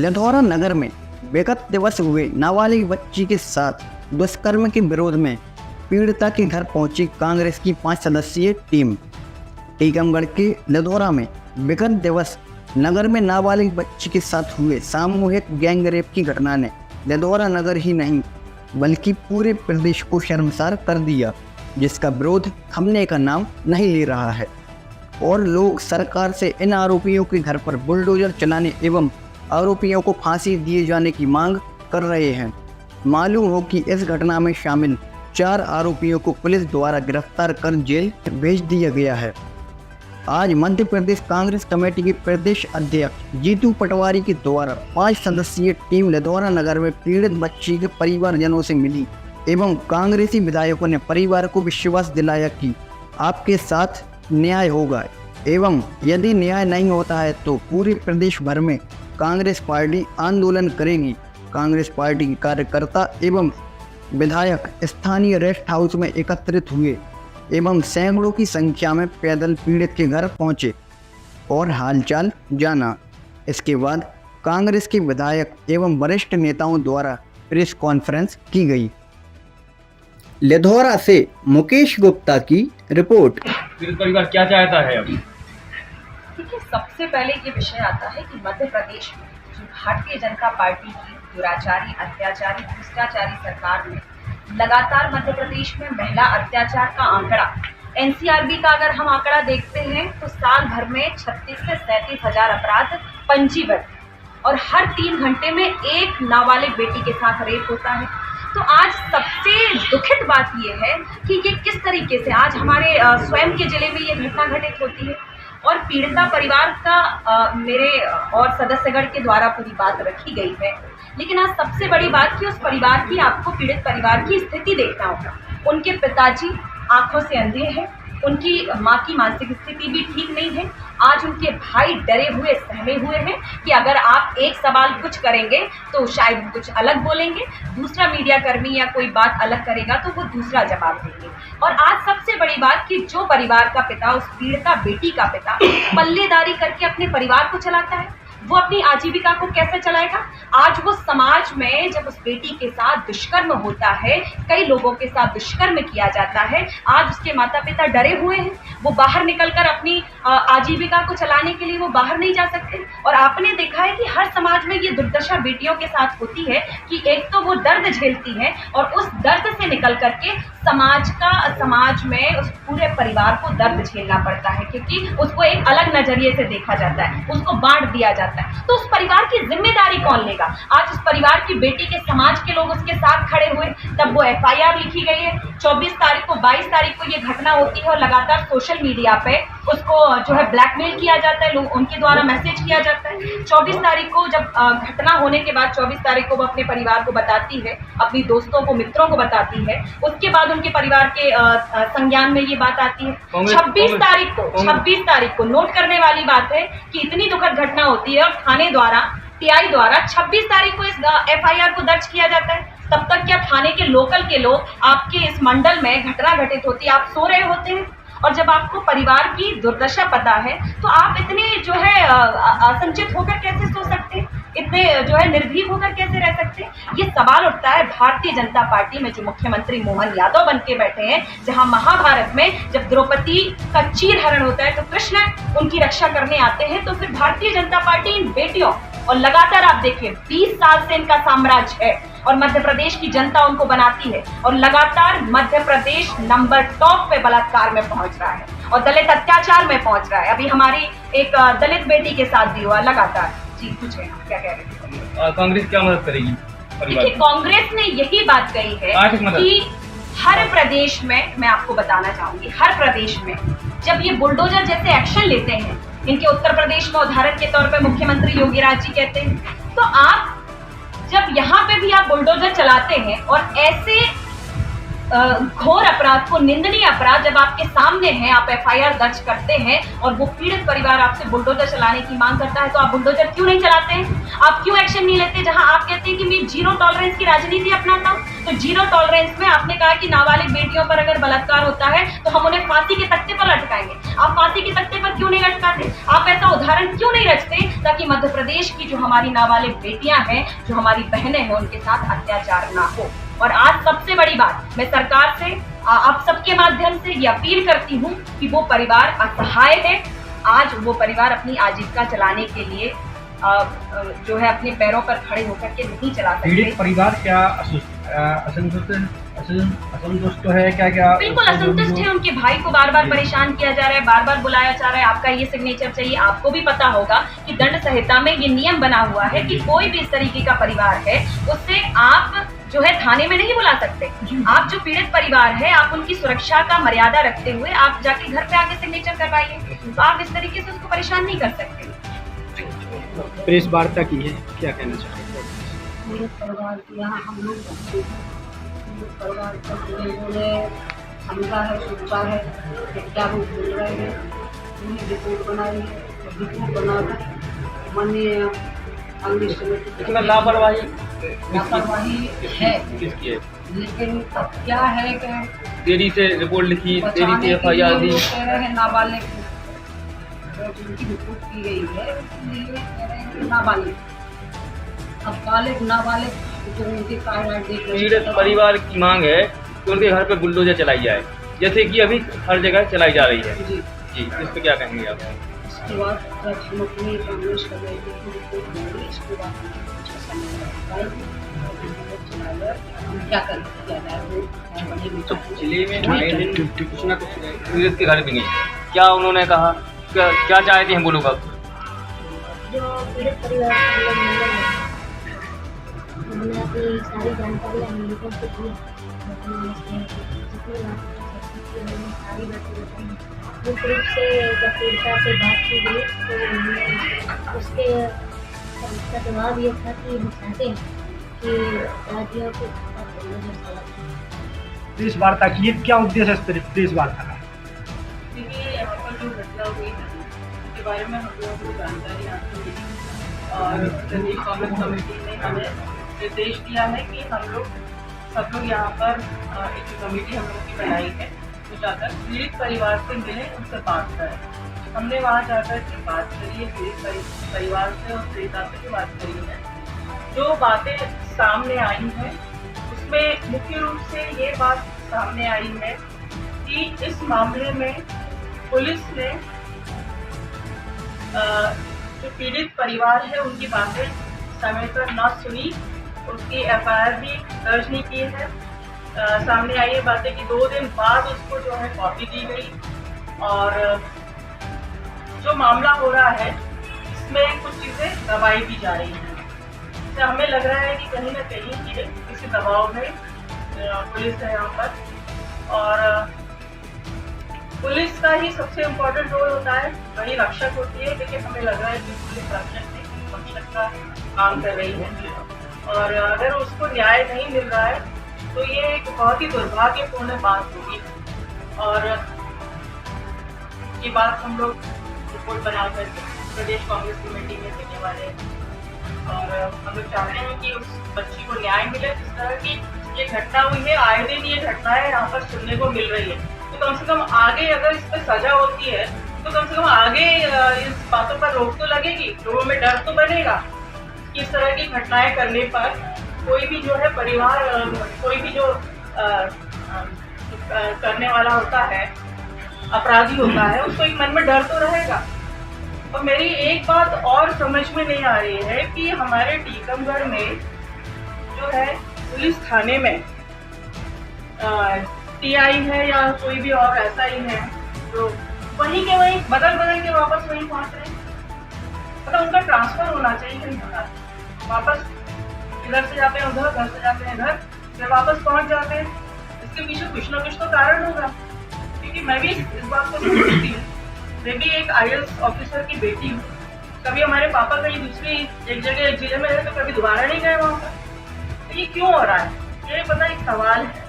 लिधौरा नगर में विगत दिवस हुए नाबालिग बच्ची के साथ दुष्कर्म के विरोध में पीड़िता के घर पहुंची कांग्रेस की 5 सदस्यीय टीम। टीकमगढ़ के लिधौरा में विगत दिवस नगर में नाबालिग बच्ची के साथ हुए सामूहिक गैंग रेप की घटना ने लिधौरा नगर ही नहीं बल्कि पूरे प्रदेश को शर्मसार कर दिया, जिसका विरोध थमने का नाम नहीं ले रहा है और लोग सरकार से इन आरोपियों के घर पर बुलडोजर चलाने एवं आरोपियों को फांसी दिए जाने की मांग कर रहे हैं। मालूम हो कि इस घटना में शामिल 4 आरोपियों को पुलिस द्वारा गिरफ्तार कर जेल भेज दिया गया है। आज मध्य प्रदेश कांग्रेस कमेटी के प्रदेश अध्यक्ष जीतू पटवारी के द्वारा 5 सदस्यीय टीम लिधौरा नगर में पीड़ित बच्ची के परिवारजनों से मिली एवं कांग्रेसी विधायकों ने परिवार को विश्वास दिलाया कि आपके साथ न्याय होगा एवं यदि न्याय नहीं होता है तो पूरे प्रदेश भर में कांग्रेस पार्टी आंदोलन करेगी। कांग्रेस पार्टी के कार्यकर्ता एवं विधायक स्थानीय रेस्ट हाउस में एकत्रित हुए एवं सैकड़ों की संख्या में पैदल पीड़ित के घर पहुंचे और हालचाल जाना। इसके बाद कांग्रेस के विधायक एवं वरिष्ठ नेताओं द्वारा प्रेस कॉन्फ्रेंस की गई। लिधौरा से मुकेश गुप्ता की रिपोर्ट। पीड़ित परिवार क्या चाहता है अभी? देखिए, सबसे पहले ये विषय आता है कि मध्य प्रदेश में जो भारतीय जनता पार्टी की दुराचारी, अत्याचारी, भ्रष्टाचारी सरकार में लगातार मध्य प्रदेश में महिला अत्याचार का आंकड़ा, एनसीआरबी का अगर हम आंकड़ा देखते हैं तो साल भर में 36 से 37 हजार अपराध पंजीबद्ध और हर 3 घंटे में एक नाबालिग बेटी के साथ रेप होता है। तो आज सबसे दुखित बात यह है कि ये किस तरीके से आज हमारे स्वयं के जिले में ये घटना घटित होती है और पीड़िता परिवार का मेरे और सदस्यगण के द्वारा पूरी बात रखी गई है। लेकिन आज सबसे बड़ी बात कि उस परिवार की, आपको पीड़ित परिवार की स्थिति देखना होगा। उनके पिताजी आंखों से अंधे हैं, उनकी माँ की मानसिक स्थिति भी ठीक नहीं है। आज उनके भाई डरे हुए, सहमे हुए हैं कि अगर आप एक सवाल कुछ करेंगे तो शायद कुछ अलग बोलेंगे, दूसरा मीडिया कर्मी या कोई बात अलग करेगा तो वो दूसरा जवाब देंगे। और आज सबसे बड़ी बात कि जो परिवार का पिता, उस पीड़िता बेटी का पिता पल्लेदारी करके अपने परिवार को चलाता है, वो अपनी आजीविका को कैसे चलाएगा? आज वो समाज में जब उस बेटी के साथ दुष्कर्म होता है, कई लोगों के साथ दुष्कर्म किया जाता है, आज उसके माता पिता डरे हुए हैं। वो बाहर निकलकर अपनी आजीविका को चलाने के लिए वो बाहर नहीं जा सकते। और आपने देखा है कि हर समाज में ये दुर्दशा बेटियों के साथ होती है कि एक तो वो दर्द झेलती है और उस दर्द से निकल करके समाज में उस पूरे परिवार को दर्द झेलना पड़ता है, क्योंकि उसको एक अलग नजरिए से देखा जाता है, उसको बांट दिया जाता है। तो उस परिवार की जिम्मेदारी कौन लेगा? आज उस परिवार की बेटी के समाज के लोग उसके साथ खड़े हुए, तब वो FIR लिखी गई है। 24 तारीख को, 22 तारीख को ये घटना होती है और लगातार सोशल मीडिया पे उसको जो है ब्लैकमेल किया जाता है, लोग उनके द्वारा मैसेज किया जाता है। 24 तारीख को जब घटना होने के बाद 24 तारीख को वो अपने परिवार को बताती है, अपनी दोस्तों को, मित्रों को बताती है। उसके बाद उनके परिवार के संज्ञान में ये बात आती है। 26 तारीख को नोट करने वाली बात है कि इतनी दुखद घटना होती है और थाने द्वारा, TI द्वारा 26 तारीख को इस FIR को दर्ज किया जाता है। तब तक क्या थाने के लोकल के लोग, आपके इस मंडल में घटना घटित होती है, आप सो रहे होते हैं? और जब आपको परिवार की दुर्दशा पता है तो आप इतने जो है असंचित होकर कैसे सो सकते हैं, इतने जो है निर्भीक होकर कैसे रह सकते हैं? ये सवाल उठता है भारतीय जनता पार्टी में जो मुख्यमंत्री मोहन यादव बन के बैठे हैं, जहां महाभारत में जब द्रौपदी का चीरहरण होता है तो कृष्ण उनकी रक्षा करने आते हैं, तो फिर भारतीय जनता पार्टी इन बेटियों, और लगातार आप देखिए 20 साल से इनका साम्राज्य है और मध्य प्रदेश की जनता उनको बनाती है और लगातार मध्य प्रदेश नंबर टॉप पे बलात्कार में पहुंच रहा है और दलित अत्याचार में पहुंच रहा है। अभी हमारी एक दलित बेटी के साथ भी हुआ लगातार। जी, पूछे क्या कह रहे थे? कांग्रेस क्या मदद करेगी? देखिए, कांग्रेस ने यही बात कही है कि हर प्रदेश में, मैं आपको बताना चाहूंगी, हर प्रदेश में जब ये बुलडोजर जैसे एक्शन लेते हैं, इनके उत्तर प्रदेश में उदाहरण के तौर पर मुख्यमंत्री योगी राज जी कहते हैं, तो आप जब यहाँ पे भी आप बुलडोजर चलाते हैं और ऐसे घोर अपराध को, निंदनीय अपराध जब आपके सामने है, आप FIR दर्ज करते हैं और वो पीड़ित परिवार आपसे बुलडोजर चलाने की मांग करता है, तो आप बुलडोजर क्यों नहीं चलाते हैं? आप क्यों एक्शन नहीं लेते? जहां आप कहते हैं कि मैं जीरो टॉलरेंस की राजनीति अपनाता हूं, तो जीरो टॉलरेंस में आपने कहा कि नाबालिग बेटियों पर अगर बलात्कार होता है तो हम उन्हें फांसी के तख्ते पर लटकाएंगे। आप फांसी के तख्ते पर क्यों नहीं लटकाते? आप ऐसा उदाहरण क्यों नहीं रचते ताकि ताकि मध्य प्रदेश की जो हमारी नाबालिग बेटियां हैं, जो हमारी बहनें हैं, उनके साथ अत्याचार ना हो। और आज सबसे बड़ी बात, मैं सरकार से आप सबके माध्यम से ये अपील करती हूँ कि वो परिवार असहाय है। आज वो परिवार अपनी आजीविका चलाने के लिए जो है अपने पैरों पर खड़े होकर के नहीं चला सकते। पीड़ित परिवार क्या असंतुष्ट है? क्या बिल्कुल असंतुष्ट है। उनके भाई को बार बार परेशान किया जा रहा है, बार बार बुलाया जा रहा है, आपका ये सिग्नेचर चाहिए। आपको भी पता होगा कि दंड संहिता में ये नियम बना हुआ है कि कोई भी इस तरीके का परिवार है उससे आप जो है थाने में नहीं बुला सकते। आप जो पीड़ित परिवार है, आप उनकी सुरक्षा का मर्यादा रखते हुए आप जाके घर पे आके सिग्नेचर करवाइए। तो आप इस तरीके से उसको परेशान नहीं कर सकते। प्रेस वार्ता की है, क्या कहना चाहते हैं? मेरे परिवार के यहाँ हम लोग रहते हैं। मेरे परिवार का बोले समझा है, सोचा है, क्या वो बोल रहे हैं, उन्हें रिपोर्ट बनाई है। रिपोर्ट बनाकर माननीय कांग्रेस कमेटी इसमें लापरवाही है, किसकी है? लेकिन अब क्या है कि देरी से रिपोर्ट लिखी, देरी से FIR दी। कह रहे हैं नाबालिग जिनकी रिपोर्ट की गई है इसलिए कह रहे हैं नाबालिग। अब बालिग नाबालिग जो उनके कार्ड देख रहे पीड़ित परिवार की मांग है कि उनके घर पे बुलडोजर चलाई जाए, जैसे कि अभी हर जगह चलाई जा रही है। जी जी, इस पे क्या कहेंगे आप? इसके बाद जब हम अपनी कांग्रेस कमेटी की रिपोर्ट देंगे, इसके बाद हम कुछ समय लगाएंगे और हम क्या करें, क्या जाए वो बने तो जिले में आए दिन कुछ ना कुछ पीड़ित के घर भी नहीं, क्या उन्होंने कहा, क्या चाहते हैं वो लोग अब? जो पीड़ित परिवार के लोग मिले हैं, हमने अपनी सारी जानकारी हम लोगों को दी। जितनी सारी बातें बताई, मुख्य रूप से जब पीड़िता से बात की गई तो उन्होंने उसका जवाब ये था कि हम चाहते हैं कि राज्यों को प्रेस वार्ता की है, क्या उद्देश्य है प्रेस वार्ता का? देखिए, यहाँ पर जो घटना हुई है उसके बारे में हम लोगों को जानकारी हासिल मिली और प्रदेश कांग्रेस कमेटी ने हमें निर्देश दिया है कि हम लोग सब लोग यहाँ पर एक कमेटी हम लोगों की बनाई है, तो जाकर पीड़ित परिवार से मिले, उनसे बात करें। हमने वहाँ जाकर के बात करी है पीड़ित परिवार से और पीड़िता से भी बात करी है। जो बातें सामने आई हैं उसमें मुख्य रूप से ये बात सामने आई है कि इस मामले में पुलिस ने जो पीड़ित परिवार है उनकी बातें समय पर न सुनी, उसकी FIR भी दर्ज नहीं की है। सामने आई है बातें कि 2 दिन बाद उसको जो है कॉपी दी गई और जो मामला हो रहा है इसमें कुछ चीज़ें दबाई भी जा रही हैं। तो हमें लग रहा है कि कहीं ना कहीं ये किसी दबाव में पुलिस है यहाँ पर और पुलिस का ही सबसे इम्पोर्टेंट रोल होता है, वही रक्षक होती है, लेकिन हमें लग रहा है कि पुलिस रक्षक का काम कर रही है और अगर उसको न्याय नहीं मिल रहा है तो ये एक बहुत ही दुर्भाग्यपूर्ण बात होगी और ये बात हम लोग रिपोर्ट बनाकर प्रदेश कांग्रेस कमेटी में देने वाले हैं और हम लोग चाहते हैं कि उस बच्ची को न्याय मिले। जिस तरह की ये घटना हुई है, आए दिन ये घटनाएं यहाँ पर सुनने को मिल रही है, तो कम से कम आगे अगर इस पर सजा होती है तो कम से कम आगे इस बातों पर रोक तो लगेगी, लोगों में डर तो बनेगा कि इस तरह की घटनाएं करने पर कोई भी जो है परिवार, कोई भी जो करने वाला होता है, अपराधी होता है, उसको एक मन में डर तो रहेगा। और मेरी एक बात और समझ में नहीं आ रही है कि हमारे टीकमगढ़ में जो है पुलिस थाने में TI है या कोई भी और ऐसा ही है जो वहीं के वहीं बदल के वापस वहीं पहुंच रहे हैं। मतलब उनका ट्रांसफर होना चाहिए कहीं बाहर, वापस इधर से जाते हैं उधर, घर से जाते हैं इधर, फिर वापस पहुंच जाते हैं। इसके पीछे कुछ ना कुछ तो कारण होगा, क्योंकि मैं भी इस बात को समझती हूँ। मैं भी एक IAS ऑफिसर की बेटी हूँ। कभी हमारे पापा कहीं दूसरी एक जगह एक जिले में रहे तो कभी दोबारा नहीं गए वहाँ पर। तो ये क्यों हो रहा है, ये पता एक सवाल है।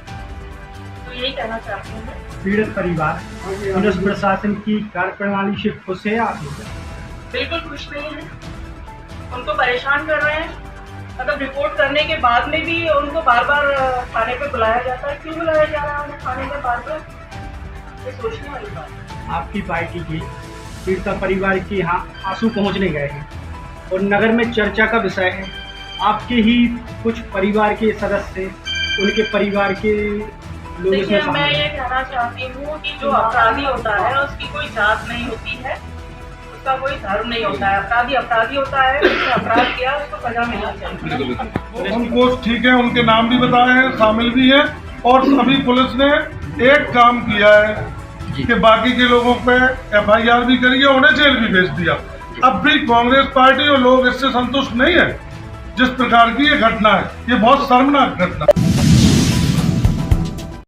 तो यही कहना चाहती हूँ। पीड़ित परिवार पुलिस प्रशासन की कार्यप्रणाली से खुश है आप? बिल्कुल खुश नहीं है, उनको परेशान कर रहे हैं। मतलब रिपोर्ट करने के बाद में भी उनको बार बार थाने पे बुलाया जाता है। क्यों बुलाया जा रहा है उन्हें थाने पे बार बार, ये सोचने वाली बात है। आपकी पार्टी की पीड़िता परिवार के यहाँ आंसू पहुँचने गए हैं, और नगर में चर्चा का विषय है। आपके ही कुछ परिवार के सदस्य, उनके परिवार के लोग इसमें देखिए, शामिल मैं हैं। ये कहना चाहती हूँ कि जो अपराधी होता है उसकी कोई जात नहीं होती है, उसका कोई धर्म नहीं होता है। अपराधी अपराधी होता है, उसने अपराध किया, उसको सजा मिलनी चाहिए। उनको ठीक है, उनके नाम भी बताए हैं, शामिल भी हैं, और अभी पुलिस ने एक काम किया है कि बाकी के लोगों पे FIR भी करी है, उन्हें जेल भी भेज दिया। अब भी कांग्रेस पार्टी और लोग इससे संतुष्ट नहीं है। जिस प्रकार की ये घटना है, ये बहुत शर्मनाक घटना है।